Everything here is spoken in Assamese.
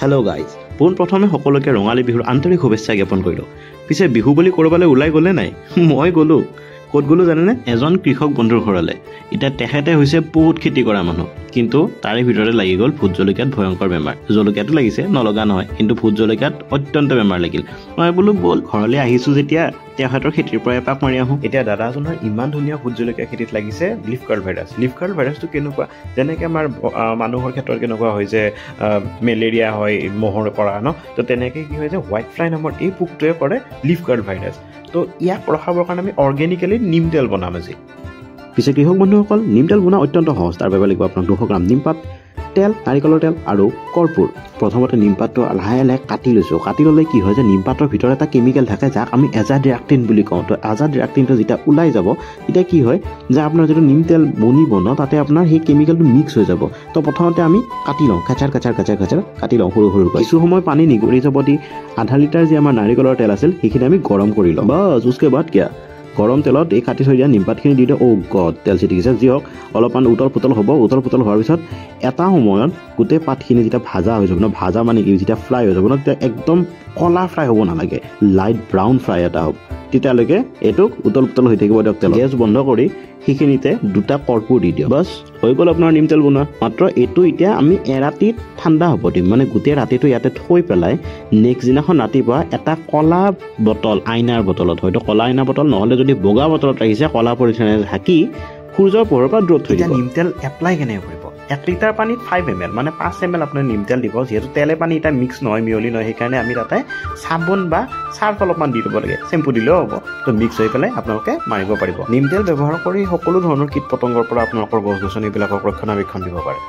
হেল্ল' গাইজ, পোনপ্ৰথমে সকলোকে ৰঙালী বিহুৰ আন্তৰিক শুভেচ্ছা জ্ঞাপন কৰিলোঁ। পিছে বিহু বুলি ক'ৰবালৈ ওলাই গ'লে নাই? মই গ'লোঁ। ক'ত গ'লোঁ জানেনে? এজন কৃষক বন্ধুৰ ঘৰলৈ। এতিয়া তেখেতে হৈছে বহুত খেতি কৰা মানুহ, কিন্তু তাৰে ভিতৰতে লাগি গ'ল ভোট জলকীয়াত ভয়ংকৰ বেমাৰ। জলকীয়াটো লাগিছে, নলগা নহয়, কিন্তু ভোট জলকীয়াত অত্যন্ত বেমাৰ লাগিল। মই বোলো ব'ল, ঘৰলৈ আহিছোঁ যেতিয়া তেখেতৰ খেতিৰ পৰা এপাক মাৰি আহোঁ। এতিয়া দাদাজনৰ ইমান ধুনীয়া ভোট জলকীয়া খেতিত লাগিছে leaf curl virus. Leaf curl ভাইৰাছটো কেনেকুৱা? যেনেকৈ আমাৰ মানুহৰ ক্ষেত্ৰত কেনেকুৱা হয় যে মেলেৰিয়া হয় মহৰ পৰা ন, তো তেনেকৈ কি হয় যে হোৱাইট ফ্লাই নামৰ এই পোকটোৱে কৰে লিফ কাৰ্ল ভাইৰাছ। তো ইয়াক ৰখাবৰ কাৰণে আমি অৰ্গেনিকেলি নিম তেল বনাম আজি। পিছে কৃষক বন্ধুসকল, নিম তেল বনোৱা অত্যন্ত সহজ। তাৰ বাবে লাগিব আপোনাক 200 গ্ৰাম নিমপাত, তেল, নাৰিকলৰ তেল আৰু কৰ্পূৰ। প্ৰথমতে নিমপাতটো লাহে লাহে কাটি লৈছোঁ। কাটি ল'লে কি হয় যে নিমপাতৰ ভিতৰত এটা কেমিকেল থাকে যাক আমি এজাডিৰাক্টিন বুলি কওঁ। তো এজাডিৰাক্টিনটো যেতিয়া ওলাই যাব তেতিয়া কি হয় যে আপোনাৰ যিটো নিম তেল বনিব ন, তাতে আপোনাৰ সেই কেমিকেলটো মিক্স হৈ যাব। তো প্ৰথমতে আমি কাটি লওঁ, কাচাৰ কাটি লওঁ সৰু সৰুকৈ। কিছু সময় পানী নিগৰি যাব দি আধা লিটাৰ যি আমাৰ নাৰিকলৰ তেল আছিল সেইখিনি আমি গৰম কৰি লওঁ। বাছ উচকে বাদ কিয়া। গৰম তেলত এই কাটি থৈ দিয়া নিমপাতখিনি দি দিওঁ। গড, তেল ছিটিকিছে। যি হওক, অলপমান উতল পুতল হ'ব। উতল পুতল হোৱাৰ পিছত এটা সময়ত গোটেই পাতখিনি যেতিয়া ভাজা হৈ যাব ন, ভাজা মানে কি, যেতিয়া ফ্ৰাই হৈ যাব ন, তেতিয়া একদম কলা ফ্ৰাই হ'ব নালাগে, লাইট ব্ৰাউন ফ্ৰাই এটা হ'ব। তেতিয়ালৈকে এইটোক উতল পুতল হৈ থাকিব দিয়ক তেল। গেছ বন্ধ কৰি সেইখিনিতে 2টা কৰ্পূৰ দি দিওঁ। বাছ হৈ গ'ল আপোনাৰ নিম তেল বনোৱা। মাত্ৰ এইটো এতিয়া আমি এৰাতিত ঠাণ্ডা হ'ব দিম, মানে গোটেই ৰাতিটো ইয়াতে থৈ পেলাই নেক্সট দিনাখন ৰাতিপুৱা এটা কলা বটল, আইনাৰ বটলত, হয়তো কলা আইনাৰ বটল নহ'লে যদি বগা বটলত ৰাখিছে কলা পলিথিনেৰে ঢাকি সূৰ্যৰ পোহৰৰ পৰা দূৰত থৈ দিব। নিম তেল এপ্লাই কেনেকৈ কৰিব? 1 লিটাৰ পানীত 5 ml, মানে 5 ml আপোনাৰ নিম তেল দিব। যিহেতু তেলে পানী এতিয়া মিক্স নহয়, মিহলি নহয়, সেইকাৰণে আমি তাতে চাবোন বা চাৰ্ফ অলপমান দি দিব লাগে। চেম্পু দিলেও হ'ব। তো মিক্স হৈ পেলাই আপোনালোকে মাৰিব পাৰিব। নিম তেল ব্যৱহাৰ কৰি সকলো ধৰণৰ কীট পতংগৰ পৰা আপোনালোকৰ গছ গছনিবিলাকক ৰক্ষণাবেক্ষণ দিব পাৰে।